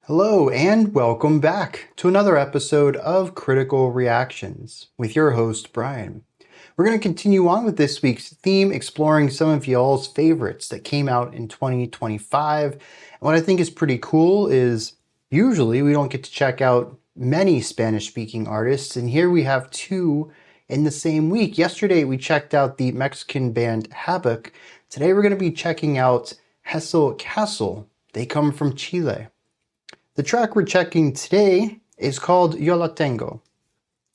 Hello and welcome back to another episode of Critical Reactions with your host, Bryan. We're going to continue on with this week's theme, exploring some of y'all's favorites that came out in 2025. And what I think is pretty cool is usually we don't get to check out many Spanish-speaking artists, and here we have two in the same week. Yesterday we checked out the Mexican band Havoc. Today we're going to be checking out Hesse Kassel. They come from Chile. The track we're checking today is called Yo La Tengo.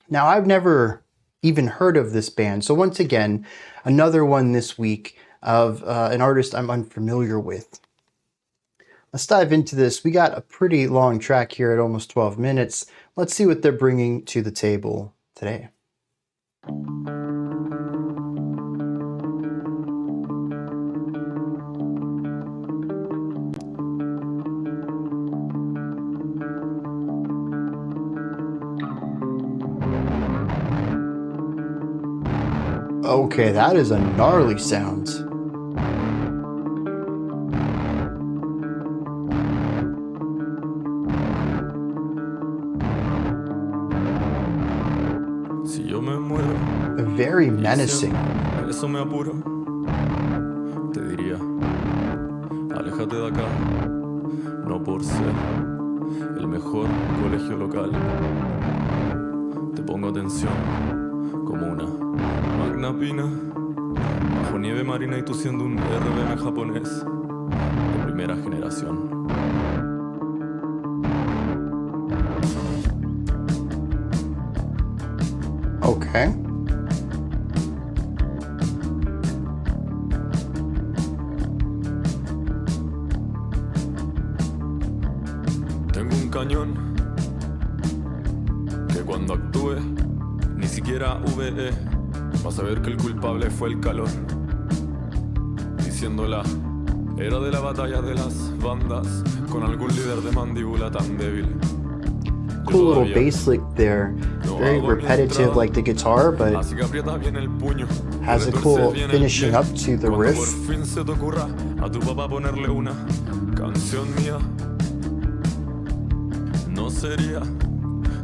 Now, I've never even heard of this band, so once again, another one this week of an artist I'm unfamiliar with. Let's dive into this. We got a pretty long track here at almost 12 minutes. Let's see what they're bringing to the table today. Okay, that is a gnarly sound. Very menacing. Eso me apuro. Te diría, aléjate de acá, no por ser el mejor colegio local. Te pongo atención como una magna pina bajo nieve marina y tú siendo un RBM japonés de primera generación. Okay. Tengo un cañón que cuando actúe ni siquiera VE vas a ver que el culpable fue el calor. Diciéndola, era de la batalla de las bandas con algún líder de mandíbula tan débil. Cool little bass lick there. Very repetitive like the guitar, but has a cool finishing up to the riff. Por fin se te ocurra a tu papá ponerle una canción mía. No sería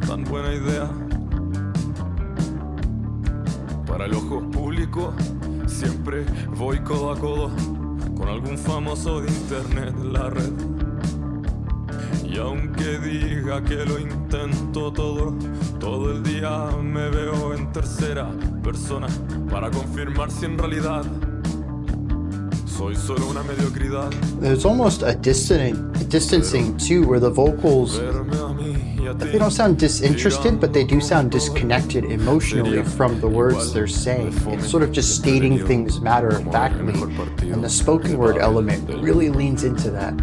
tan buena idea. Para el ojo público siempre voy codo a codo con algún famoso de internet en la red. Y aunque diga que lo intento todo el día me veo en tercera persona para confirmar si en realidad soy solo una mediocridad. There's almost a distancing too, where the vocals, they don't sound disinterested, but they do sound disconnected emotionally from the words they're saying. It's sort of just stating things matter-of-factly, and the spoken word element really leans into that.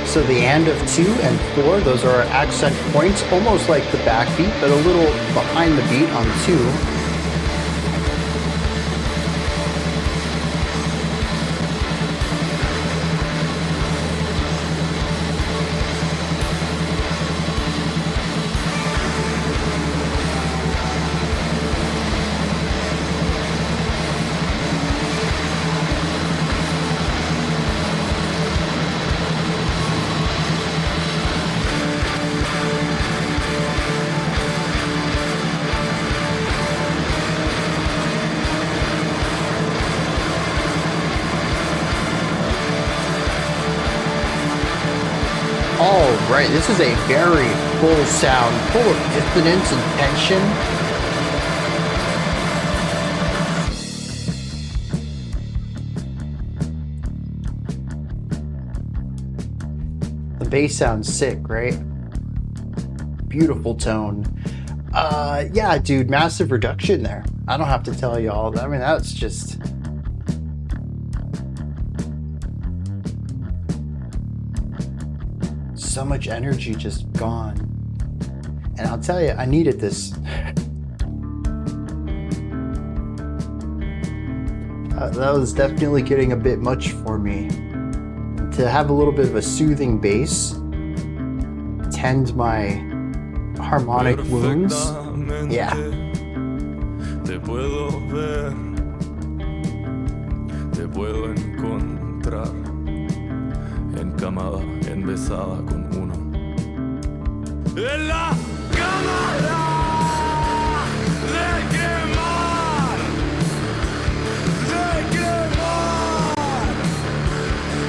So the end of 2 and 4, those are our accent points, almost like the backbeat, but a little behind the beat on 2. All right, this is a very full sound, full of dissonance and tension. The bass sounds sick, right? Beautiful tone. Yeah, dude, massive reduction there. I don't have to tell y'all. I mean, that's just... so much energy just gone. And I'll tell you, I needed this. That was definitely getting a bit much for me. To have a little bit of a soothing bass, tend my harmonic wounds. Yeah. Te puedo ver, te puedo encontrar, encamada, embesada con uno. En la cámara de quemar, de quemar,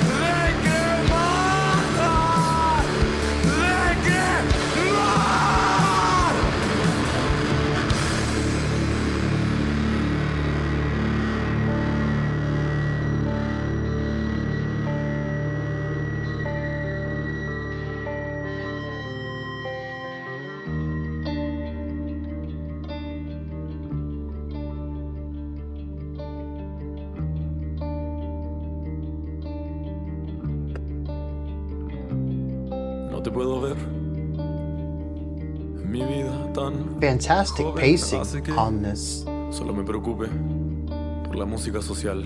de quemar, de quemar. No te puedo ver. Mi vida tan Fantastic joven pacing hace que on this. solo me preocupe por la música social.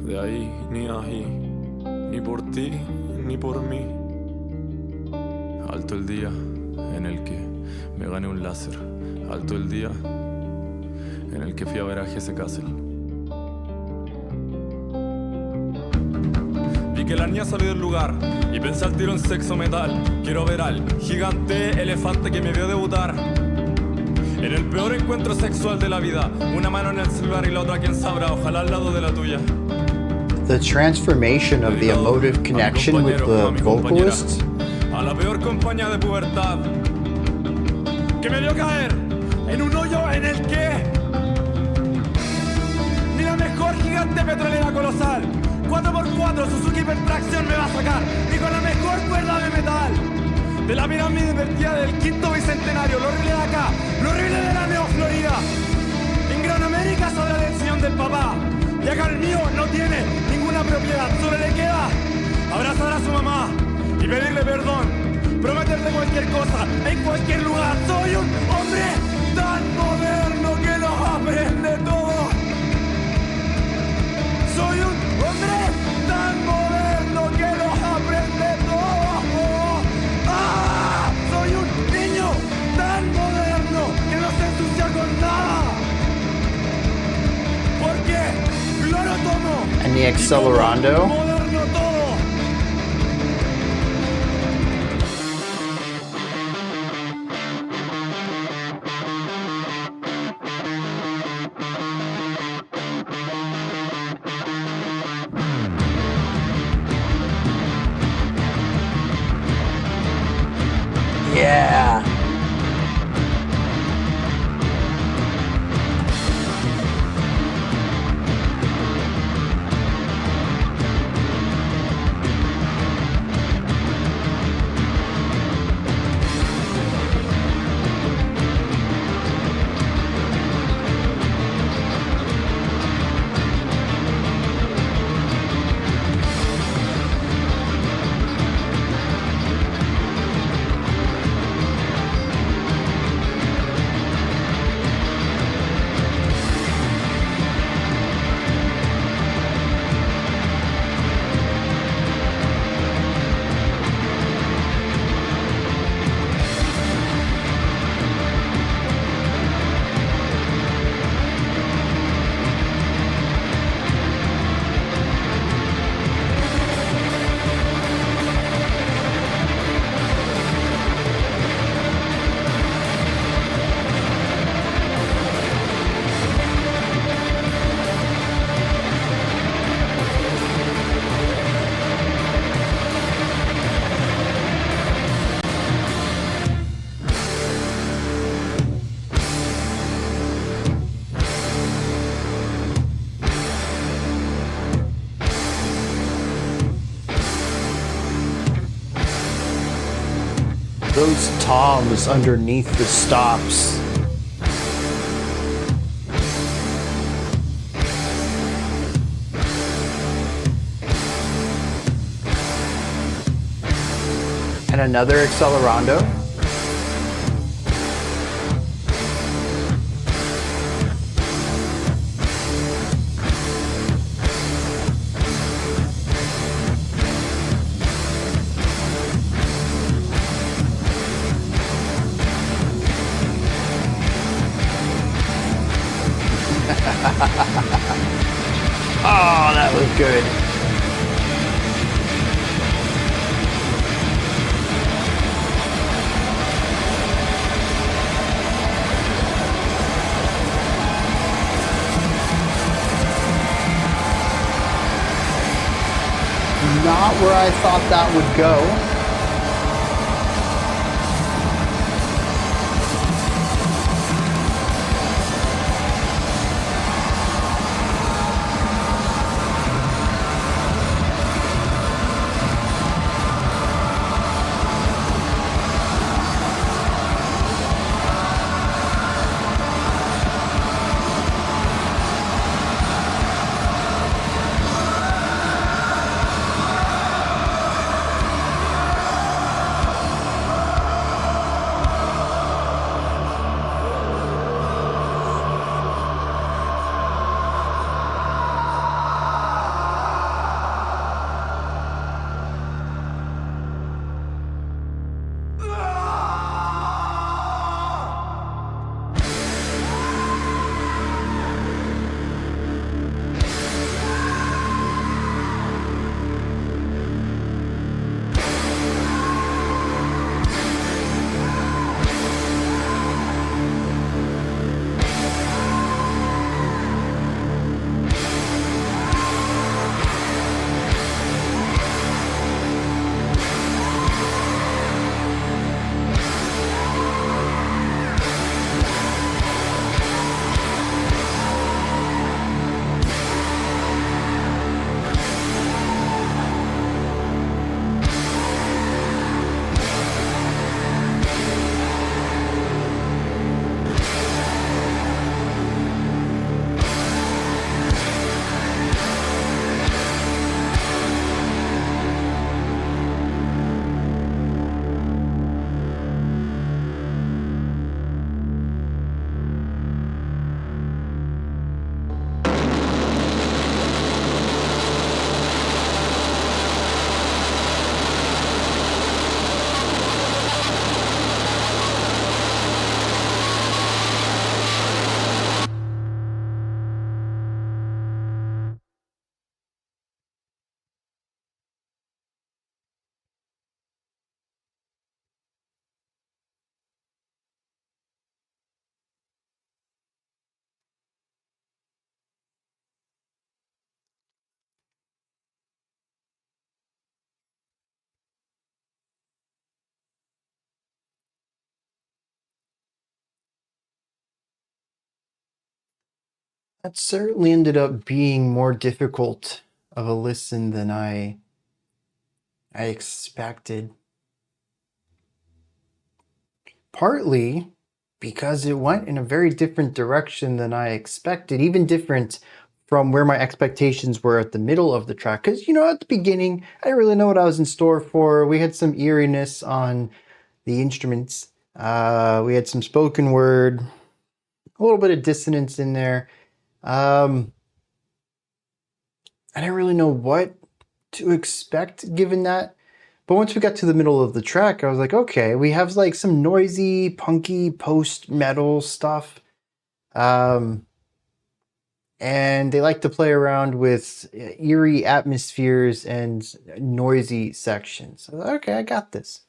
De ahí, ni por ti, ni por mí. Alto el día en el que me gané un láser. Alto el día en el que fui a ver a Hesse Kassel. Vi que la niña salió del lugar y pensé al tiro en sexo metal. Quiero ver al gigante elefante que me vio debutar en el peor encuentro sexual de la vida. Una mano en el celular y la otra quién sabrá, ojalá al lado de la tuya. The transformation of the emotive connection with the vocalist. A la peor compañía de pubertad que me vio caer en un hoyo en el que ni la mejor gigante petrolera colosal 4x4 Suzuki Pertracción me va a sacar, ni con la mejor cuerda de metal de la pirámide invertida del quinto bicentenario. Lo horrible de acá, lo horrible de la Neo Florida. En Gran América sobra la elección del papá, y acá el mío no tiene ninguna propiedad. Solo le queda abrazar a su mamá y pedirle perdón, prometerle cualquier cosa, en cualquier lugar. Soy un hombre tan moderno que lo aprende todo. Soy un hombre tan moderno que lo aprende todo. ¡Ah! Soy un niño tan moderno que no se ensucia con nada. Porque lo tomo. And the accelerando. Moderno todo. Yeah. Those toms underneath the stops. And another accelerando. Oh, that was good. Not where I thought that would go. That certainly ended up being more difficult of a listen than I expected. Partly because it went in a very different direction than I expected, even different from where my expectations were at the middle of the track. Because, at the beginning, I didn't really know what I was in store for. We had some eeriness on the instruments. We had some spoken word, a little bit of dissonance in there. I didn't really know what to expect given that. But once we got to the middle of the track, I was like, okay, we have like some noisy, punky post-metal stuff. And they like to play around with eerie atmospheres and noisy sections. So, okay, I got this.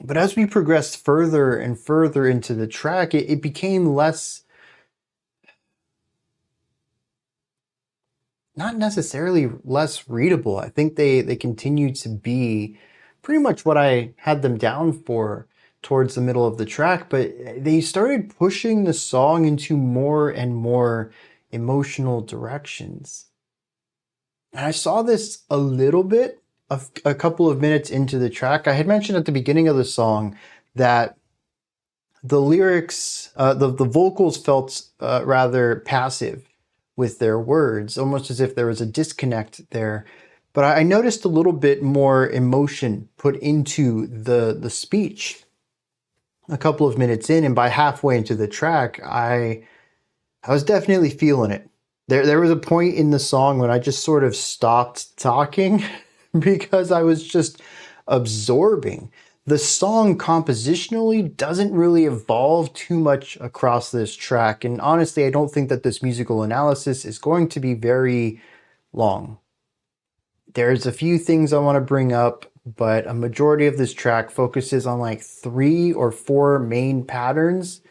But as we progressed further and further into the track, it became less, not necessarily less readable. I think they continue to be pretty much what I had them down for towards the middle of the track, but they started pushing the song into more and more emotional directions. And I saw this a little bit a couple of minutes into the track. I had mentioned at the beginning of the song that the lyrics, the vocals felt rather passive with their words, almost as if there was a disconnect there. But I noticed a little bit more emotion put into the speech a couple of minutes in, and by halfway into the track, I was definitely feeling it. There was a point in the song when I just sort of stopped talking because I was just absorbing The song compositionally doesn't really evolve too much across this track, and honestly, I don't think that this musical analysis is going to be very long. There's a few things I want to bring up, but a majority of this track focuses on like 3 or 4 main patterns,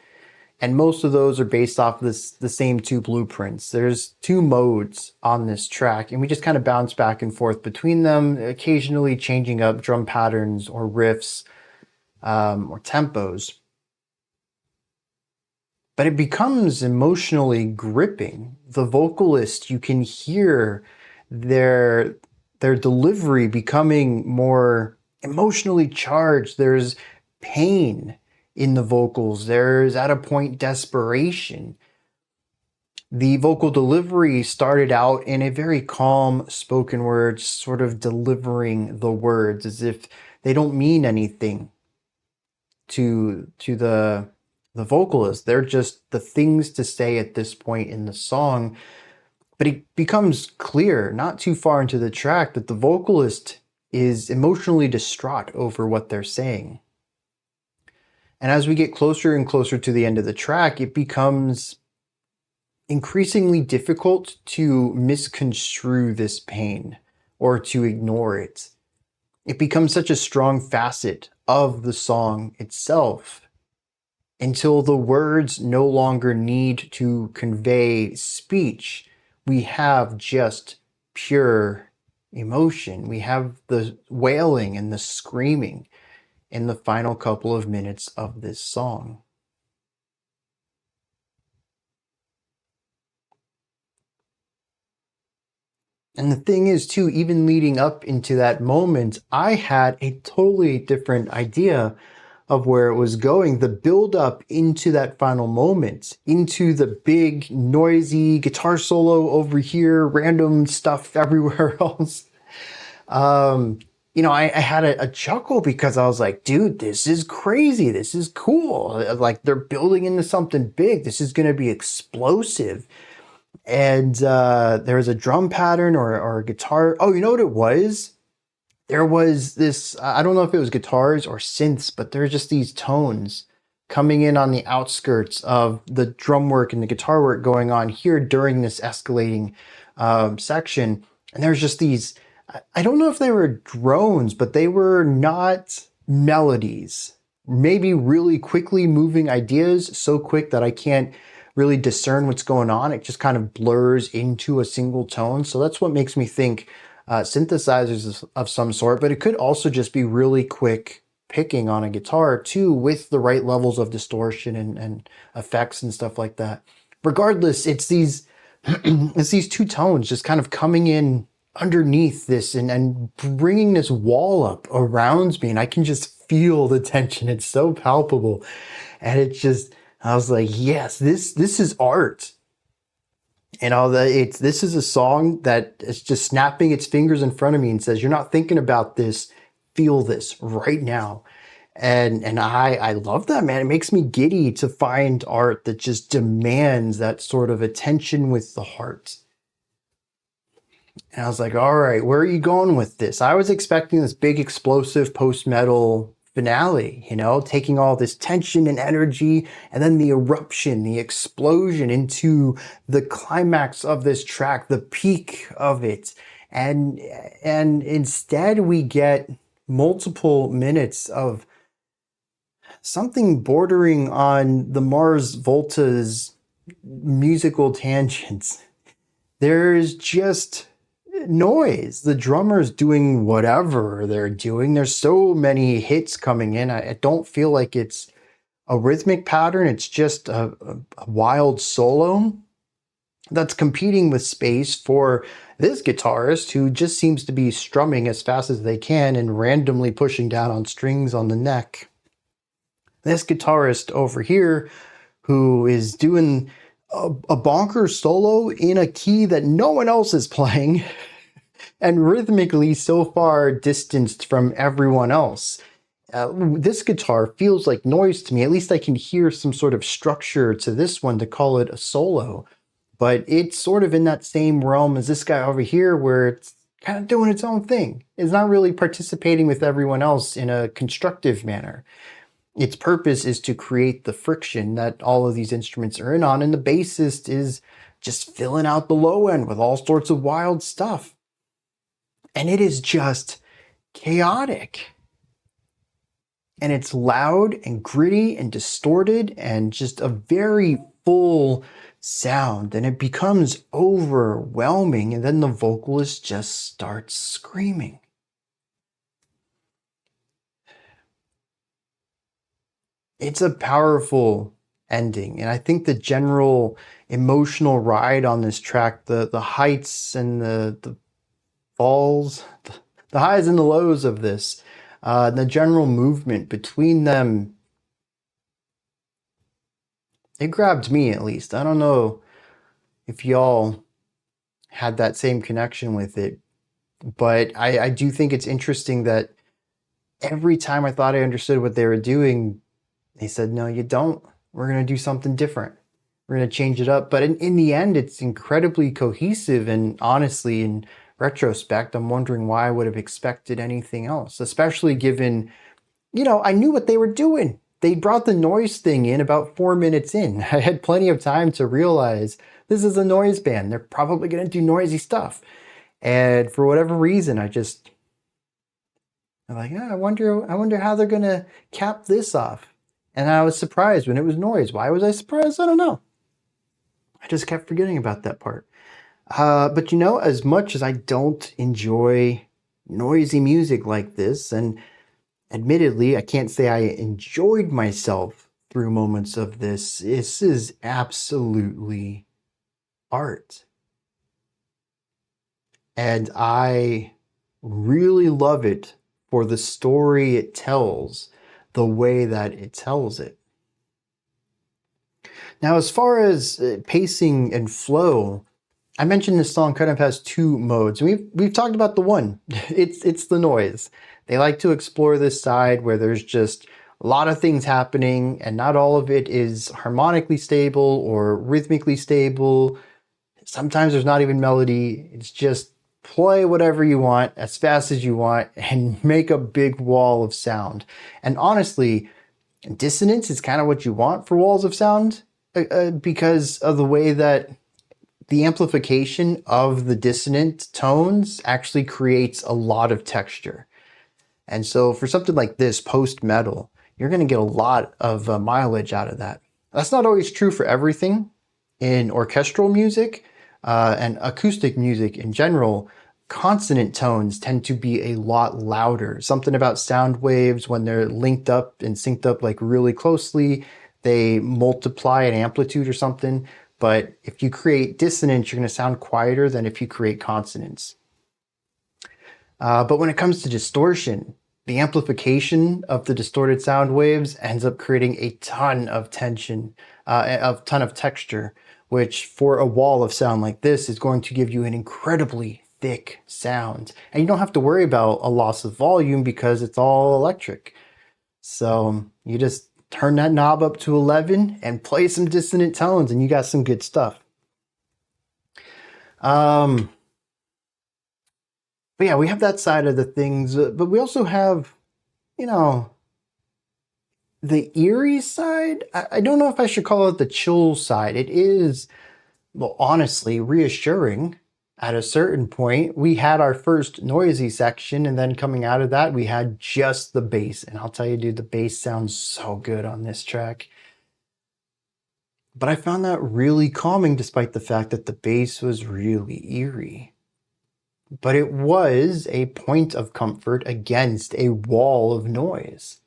and most of those are based off the same 2 blueprints. There's 2 modes on this track, and we just kind of bounce back and forth between them, occasionally changing up drum patterns or riffs or tempos. But it becomes emotionally gripping. The vocalist, you can hear their delivery becoming more emotionally charged. There's pain in the vocals. There's at a point desperation. The vocal delivery started out in a very calm spoken word, sort of delivering the words as if they don't mean anything to the vocalist. They're just the things to say at this point in the song. But it becomes clear, not too far into the track, that the vocalist is emotionally distraught over what they're saying. And as we get closer and closer to the end of the track, it becomes increasingly difficult to misconstrue this pain or to ignore it. It becomes such a strong facet of the song itself until the words no longer need to convey speech. We have just pure emotion. We have the wailing and the screaming in the final couple of minutes of this song. And the thing is, too, even leading up into that moment, I had a totally different idea of where it was going. The build up into that final moment, into the big, noisy guitar solo over here, random stuff everywhere else. I had a chuckle because I was like, dude, this is crazy. This is cool. Like, they're building into something big. This is going to be explosive. And there was a drum pattern or a guitar. Oh, you know what it was? There was this, I don't know if it was guitars or synths, but there were just these tones coming in on the outskirts of the drum work and the guitar work going on here during this escalating section. And there's just these, I don't know if they were drones, but they were not melodies. Maybe really quickly moving ideas, so quick that I can't really discern what's going on. It just kind of blurs into a single tone. So that's what makes me think synthesizers of some sort, but it could also just be really quick picking on a guitar too, with the right levels of distortion and effects and stuff like that. Regardless, it's these it's these 2 tones just kind of coming in underneath this and bringing this wall up around me, and I can just feel the tension. It's so palpable, and it's just, I was like, yes, this is art. This is a song that is just snapping its fingers in front of me and says, you're not thinking about this, feel this right now. And I love that, man. It makes me giddy to find art that just demands that sort of attention with the heart. And I was like, all right, where are you going with this? I was expecting this big explosive post-metal finale, taking all this tension and energy, and then the eruption, the explosion into the climax of this track, the peak of it. And instead we get multiple minutes of something bordering on the Mars Volta's musical tangents. There's just noise. The drummer's doing whatever they're doing. There's so many hits coming in. I don't feel like it's a rhythmic pattern. It's just a wild solo that's competing with space for this guitarist who just seems to be strumming as fast as they can and randomly pushing down on strings on the neck. This guitarist over here who is doing a bonkers solo in a key that no one else is playing and rhythmically so far distanced from everyone else. This guitar feels like noise to me. At least I can hear some sort of structure to this one to call it a solo. But it's sort of in that same realm as this guy over here, where it's kind of doing its own thing. It's not really participating with everyone else in a constructive manner. Its purpose is to create the friction that all of these instruments are in on, and the bassist is just filling out the low end with all sorts of wild stuff. And it is just chaotic. And it's loud and gritty and distorted and just a very full sound. And it becomes overwhelming. And then the vocalist just starts screaming. It's a powerful ending. And I think the general emotional ride on this track, the heights and the falls, the highs and the lows of this, the general movement between them, it grabbed me at least. I don't know if y'all had that same connection with it, but I do think it's interesting that every time I thought I understood what they were doing, they said, no, you don't. We're going to do something different. We're going to change it up. But in the end, it's incredibly cohesive. And honestly, in retrospect, I'm wondering why I would have expected anything else, especially given, I knew what they were doing. They brought the noise thing in about 4 minutes in. I had plenty of time to realize this is a noise band. They're probably going to do noisy stuff. And for whatever reason, I'm like, I wonder how they're going to cap this off. And I was surprised when it was noise. Why was I surprised? I don't know. I just kept forgetting about that part. But as much as I don't enjoy noisy music like this, and admittedly, I can't say I enjoyed myself through moments of this, this is absolutely art. And I really love it for the story it tells, the way that it tells it. Now, as far as pacing and flow, I mentioned this song kind of has two modes. We've talked about the one. It's the noise. They like to explore this side where there's just a lot of things happening and not all of it is harmonically stable or rhythmically stable. Sometimes there's not even melody. It's just play whatever you want as fast as you want and make a big wall of sound. And honestly, dissonance is kind of what you want for walls of sound because of the way that the amplification of the dissonant tones actually creates a lot of texture. And so for something like this, post-metal, you're going to get a lot of mileage out of that. That's not always true for everything. In orchestral music and acoustic music in general, consonant tones tend to be a lot louder. Something about sound waves, when they're linked up and synced up like really closely, they multiply in amplitude or something. But if you create dissonance, you're going to sound quieter than if you create consonants. But when it comes to distortion, the amplification of the distorted sound waves ends up creating a ton of tension, a ton of texture, which for a wall of sound like this is going to give you an incredibly thick sound. And you don't have to worry about a loss of volume because it's all electric. So you just turn that knob up to 11 and play some dissonant tones and you got some good stuff. But yeah, we have that side of the things, but we also have, the eerie side. I don't know if I should call it the chill side. It is, well, honestly, reassuring. At a certain point, we had our first noisy section, and then coming out of that, we had just the bass. And I'll tell you, dude, the bass sounds so good on this track. But I found that really calming, despite the fact that the bass was really eerie. But it was a point of comfort against a wall of noise.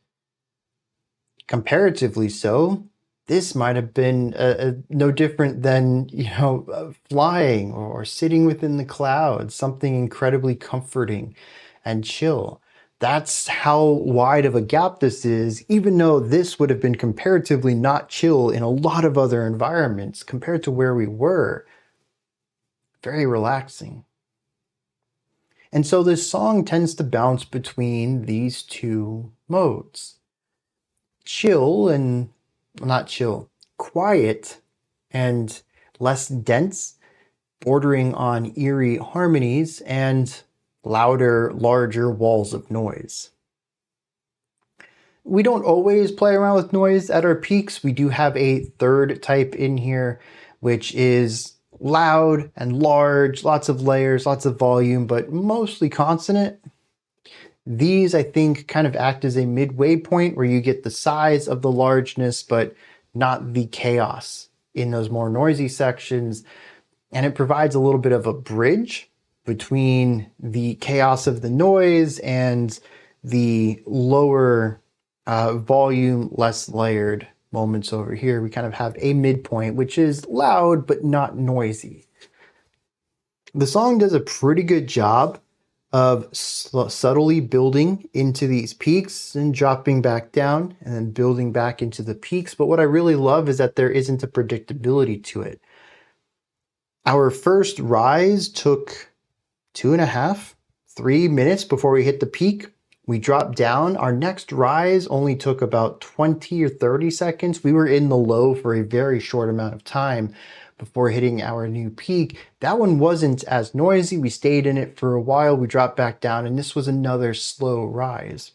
Comparatively so, this might have been no different than, flying or sitting within the clouds, something incredibly comforting and chill. That's how wide of a gap this is, even though this would have been comparatively not chill in a lot of other environments compared to where we were. Very relaxing. And so this song tends to bounce between these two modes. Chill and not chill, quiet and less dense, bordering on eerie harmonies, and louder, larger walls of noise. We don't always play around with noise at our peaks. We do have a third type in here, which is loud and large, lots of layers, lots of volume, but mostly consonant. These, I think, kind of act as a midway point where you get the size of the largeness, but not the chaos in those more noisy sections. And it provides a little bit of a bridge between the chaos of the noise and the lower volume, less layered moments over here. We kind of have a midpoint, which is loud, but not noisy. The song does a pretty good job of subtly building into these peaks and dropping back down and then building back into the peaks. But what I really love is that there isn't a predictability to it. Our first rise took 2.5, 3 minutes before we hit the peak. We dropped down. Our next rise only took about 20 or 30 seconds. We were in the low for a very short amount of time before hitting our new peak. That one wasn't as noisy. We stayed in it for a while. We dropped back down, and this was another slow rise.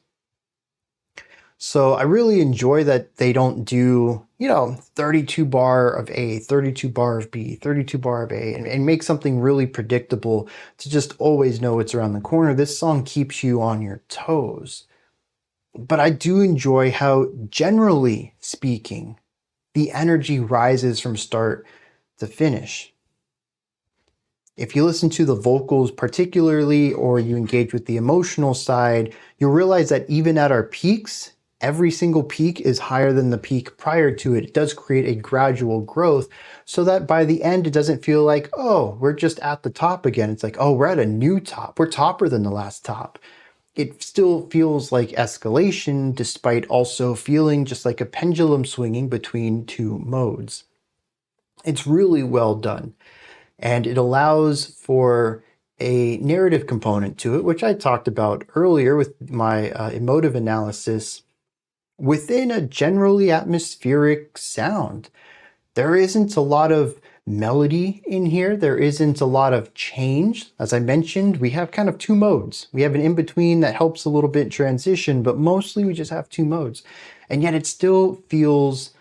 So I really enjoy that they don't do, 32 bar of A, 32 bar of B, 32 bar of A, and make something really predictable to just always know it's around the corner. This song keeps you on your toes. But I do enjoy how, generally speaking, the energy rises from start to finish. If you listen to the vocals particularly, or you engage with the emotional side, you'll realize that even at our peaks, every single peak is higher than the peak prior to it. It does create a gradual growth so that by the end, it doesn't feel like, oh, we're just at the top again. It's like, oh, we're at a new top. We're topper than the last top. It still feels like escalation, despite also feeling just like a pendulum swinging between two modes. It's really well done. And it allows for a narrative component to it, which I talked about earlier with my emotive analysis, within a generally atmospheric sound. There isn't a lot of melody in here. There isn't a lot of change. As I mentioned, we have kind of two modes. We have an in-between that helps a little bit transition, but mostly we just have two modes. And yet it still feels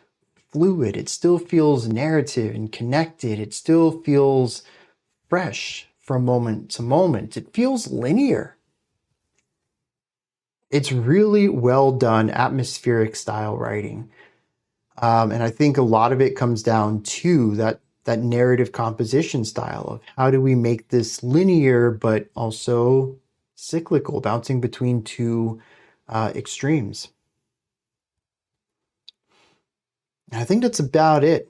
fluid. It still feels narrative and connected. It still feels fresh from moment to moment. It feels linear. It's really well done atmospheric style writing. And I think a lot of it comes down to that narrative composition style of how do we make this linear, but also cyclical, bouncing between two extremes. And I think that's about it.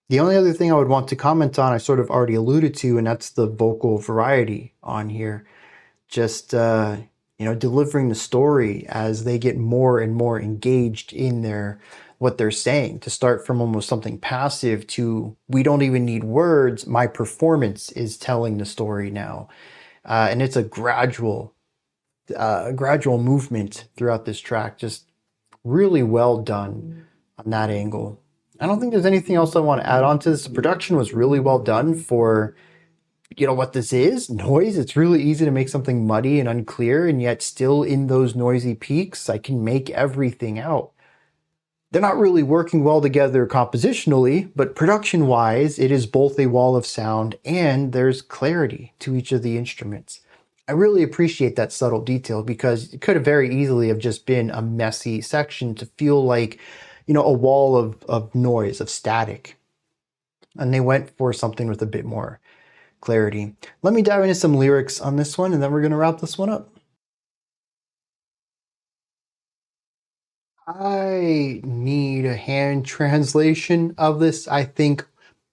The only other thing I would want to comment on, I sort of already alluded to, and that's the vocal variety on here. Just, delivering the story as they get more and more engaged in what they're saying, to start from almost something passive to, we don't even need words, my performance is telling the story now. And it's a gradual movement throughout this track, just really well done on that angle. I don't think there's anything else I want to add on to this. The production was really well done for, what this is, noise. It's really easy to make something muddy and unclear, and yet still in those noisy peaks, I can make everything out. They're not really working well together compositionally, but production-wise, it is both a wall of sound and there's clarity to each of the instruments. I really appreciate that subtle detail because it could have very easily have just been a messy section to feel like, a wall of noise, of static. And they went for something with a bit more clarity. Let me dive into some lyrics on this one, and then we're going to wrap this one up. I need a hand translation of this, I think,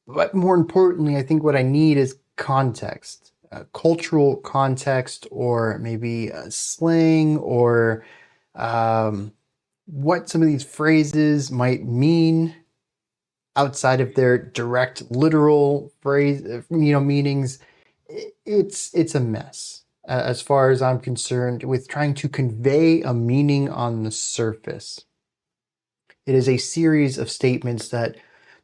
but more importantly, I think what I need is context, cultural context, or maybe slang, or what some of these phrases might mean outside of their direct literal phrase, meanings. It's a mess as far as I'm concerned with trying to convey a meaning on the surface. It is a series of statements that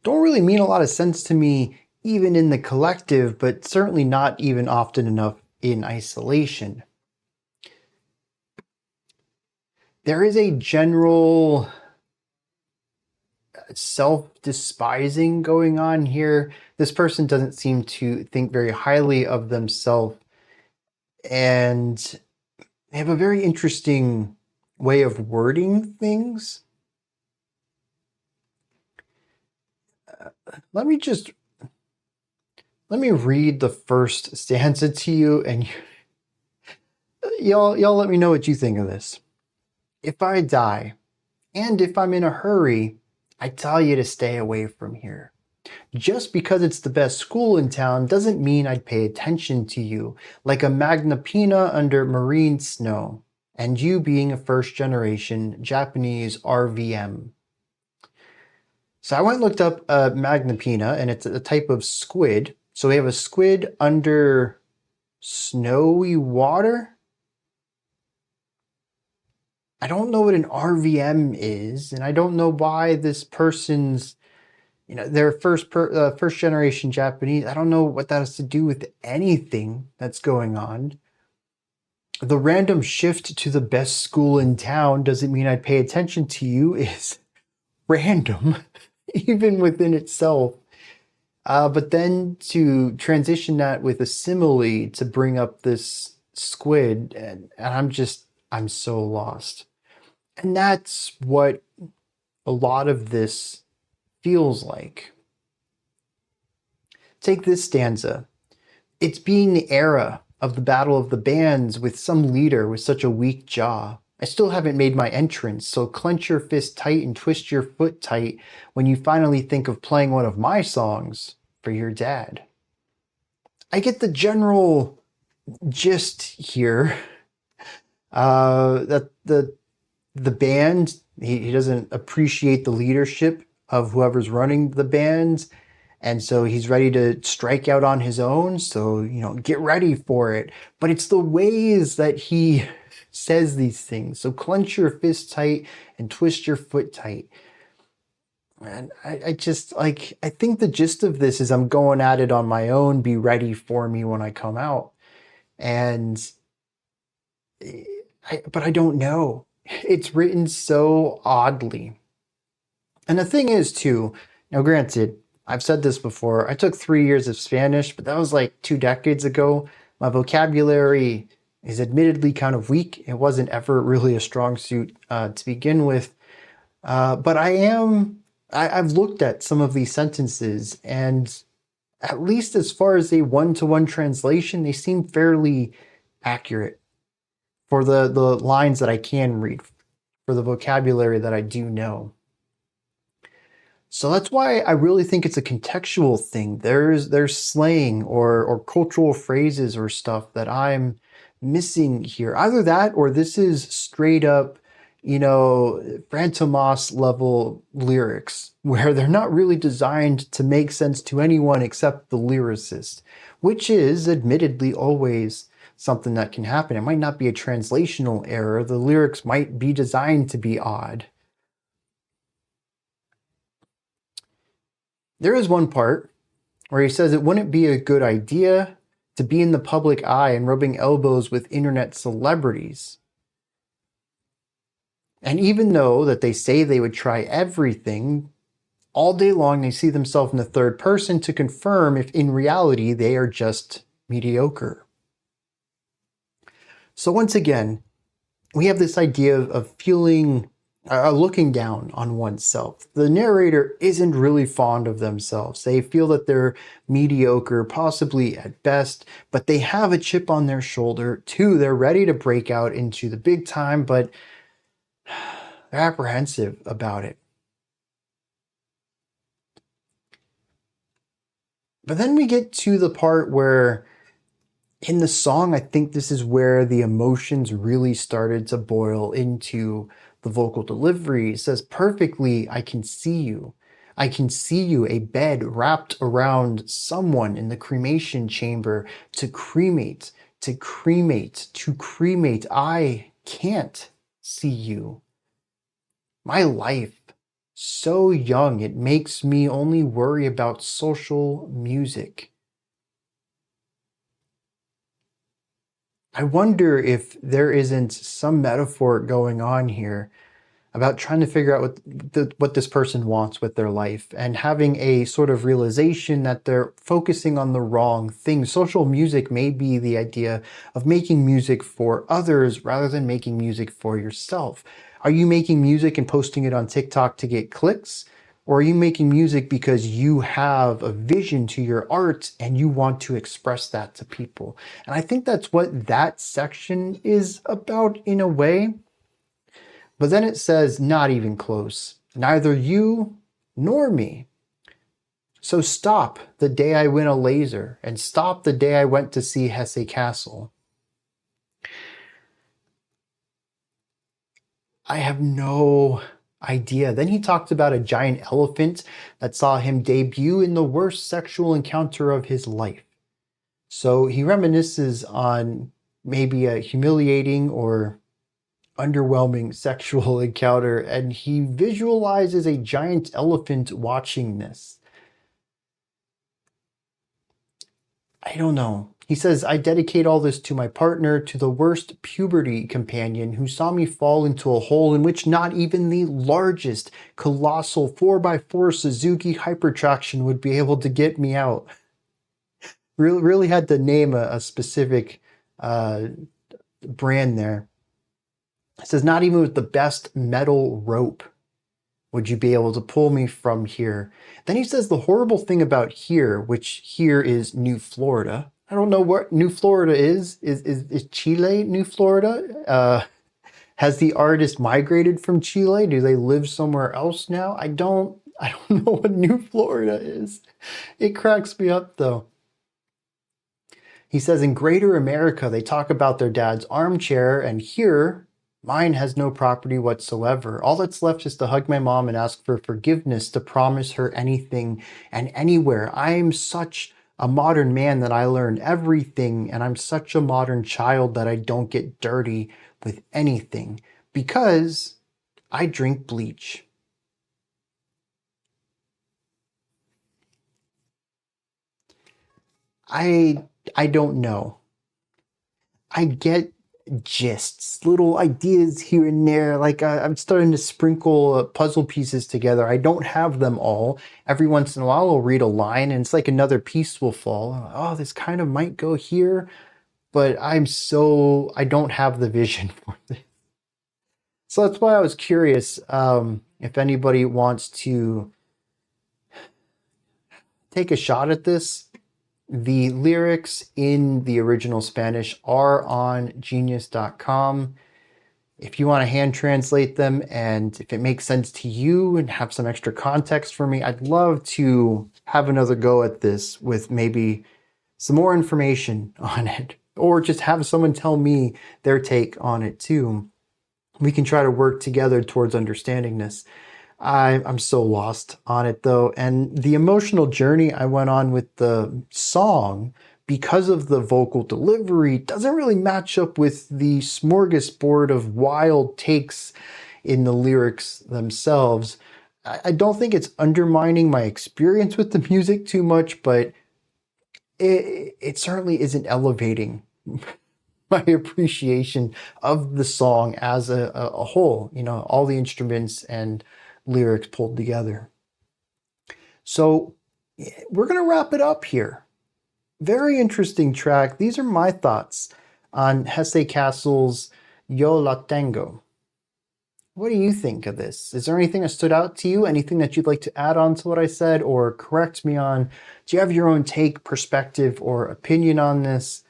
don't really mean a lot of sense to me, even in the collective, but certainly not even often enough in isolation. there is a general self-despising going on here. This person doesn't seem to think very highly of themselves, and they have a very interesting way of wording things. Let me read the first stanza to you, and y'all let me know what you think of this. If I die, and if I'm in a hurry, I tell you to stay away from here. Just because it's the best school in town doesn't mean I'd pay attention to you, like a Magna Pina under marine snow, and you being a first-generation Japanese RVM. So I went and looked up Magna Pina, and it's a type of squid. So we have a squid under snowy water. I don't know what an RVM is, and I don't know why this person's, they're first generation Japanese. I don't know what that has to do with anything that's going on. The random shift to the best school in town doesn't mean I pay attention to you is random, even within itself. But then to transition that with a simile to bring up this squid, and I'm so lost. And that's what a lot of this feels like. Take this stanza. It's being the era of the battle of the bands with some leader with such a weak jaw. I still haven't made my entrance, so clench your fist tight and twist your foot tight when you finally think of playing one of my songs for your dad. I get the general gist here that the band, he doesn't appreciate the leadership of whoever's running the band, and so he's ready to strike out on his own. So, get ready for it. But it's the ways that he says these things. So clench your fist tight and twist your foot tight. And I think the gist of this is I'm going at it on my own. Be ready for me when I come out. But I don't know. It's written so oddly. And the thing is, too, now granted, I've said this before, I took 3 years of Spanish, but that was like 2 decades ago. My vocabulary is admittedly kind of weak. It wasn't ever really a strong suit to begin with. But I've looked at some of these sentences, and at least as far as a one-to-one translation, they seem fairly accurate for the lines that I can read, for the vocabulary that I do know. So that's why I really think it's a contextual thing. There's slang or cultural phrases or stuff that I'm missing here. Either that or this is straight up, Frantomas level lyrics where they're not really designed to make sense to anyone except the lyricist, which is admittedly always something that can happen. It might not be a translational error. The lyrics might be designed to be odd. There is one part where he says it wouldn't be a good idea to be in the public eye and rubbing elbows with internet celebrities. And even though that they say they would try everything, all day long they see themselves in the third person to confirm if in reality they are just mediocre. So once again, we have this idea of feeling, looking down on oneself. The narrator isn't really fond of themselves. They feel that they're mediocre, possibly at best, but they have a chip on their shoulder. Too, they're ready to break out into the big time, but they're apprehensive about it. But then we get to the part where in the song, I think this is where the emotions really started to boil into the vocal delivery. It says perfectly, I can see you. I can see you, a bed wrapped around someone in the cremation chamber to cremate, to cremate, to cremate. I can't see you. My life, so young, it makes me only worry about social music. I wonder if there isn't some metaphor going on here about trying to figure out what this person wants with their life and having a sort of realization that they're focusing on the wrong thing. Social music may be the idea of making music for others rather than making music for yourself. Are you making music and posting it on TikTok to get clicks? Or are you making music because you have a vision to your art and you want to express that to people? And I think that's what that section is about in a way. But then it says, not even close, neither you nor me. So stop the day I win a laser, and stop the day I went to see Hesse Kassel. I have no idea. Then he talked about a giant elephant that saw him debut in the worst sexual encounter of his life. So he reminisces on maybe a humiliating or underwhelming sexual encounter, and he visualizes a giant elephant watching this. I don't know. He says, I dedicate all this to my partner, to the worst puberty companion who saw me fall into a hole in which not even the largest, colossal 4x4 Suzuki Hypertraction would be able to get me out. Really had to name a specific brand there. It says, not even with the best metal rope would you be able to pull me from here. Then he says the horrible thing about here, which here is New Florida. I don't know what New Florida is. Is Chile New Florida? Has the artist migrated from Chile? Do they live somewhere else now? I don't know what New Florida is. It cracks me up though. He says in Greater America, they talk about their dad's armchair, and here, mine has no property whatsoever. All that's left is to hug my mom and ask for forgiveness, to promise her anything and anywhere. I'm such a modern man that I learned everything, and I'm such a modern child that I don't get dirty with anything because I drink bleach. I don't know. I get gists, little ideas here and there. Like I'm starting to sprinkle puzzle pieces together. I don't have them all. Every once in a while I'll read a line and it's like another piece will fall. Oh, this kind of might go here, but I don't have the vision for this. So that's why I was curious if anybody wants to take a shot at this. The lyrics in the original Spanish are on genius.com. If you want to hand translate them and if it makes sense to you and have some extra context for me, I'd love to have another go at this with maybe some more information on it, or just have someone tell me their take on it too. We can try to work together towards understanding this. I'm so lost on it though. And the emotional journey I went on with the song, because of the vocal delivery, doesn't really match up with the smorgasbord of wild takes in the lyrics themselves. I don't think it's undermining my experience with the music too much, but it certainly isn't elevating my appreciation of the song as a whole, you know, all the instruments and lyrics pulled together. So we're going to wrap it up here. Very interesting track. These are my thoughts on Hesse Kassel's Yo La Tengo. What do you think of this? Is there anything that stood out to you? Anything that you'd like to add on to what I said or correct me on? Do you have your own take, perspective, or opinion on this?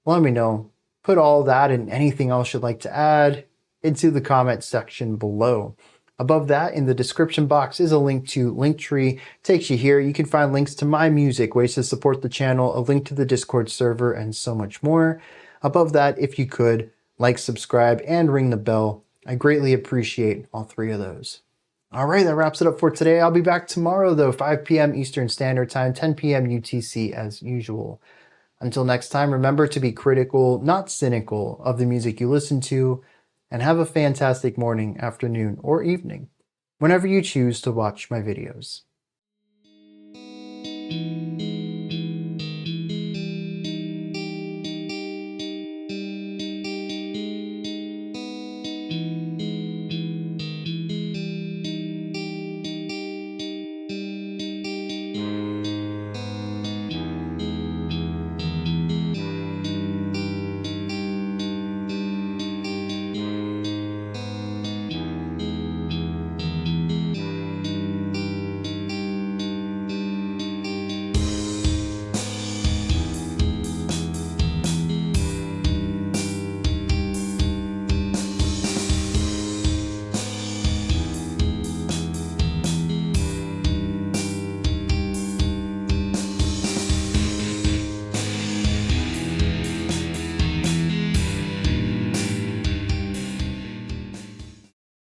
Let me know. Put all that and anything else you'd like to add into the comment section below. Above that, in the description box, is a link to Linktree. Takes you here. You can find links to my music, ways to support the channel, a link to the Discord server, and so much more. Above that, if you could, like, subscribe, and ring the bell. I greatly appreciate all three of those. All right, that wraps it up for today. I'll be back tomorrow, though, 5 p.m. Eastern Standard Time, 10 p.m. UTC as usual. Until next time, remember to be critical, not cynical, of the music you listen to, and have a fantastic morning, afternoon, or evening, whenever you choose to watch my videos.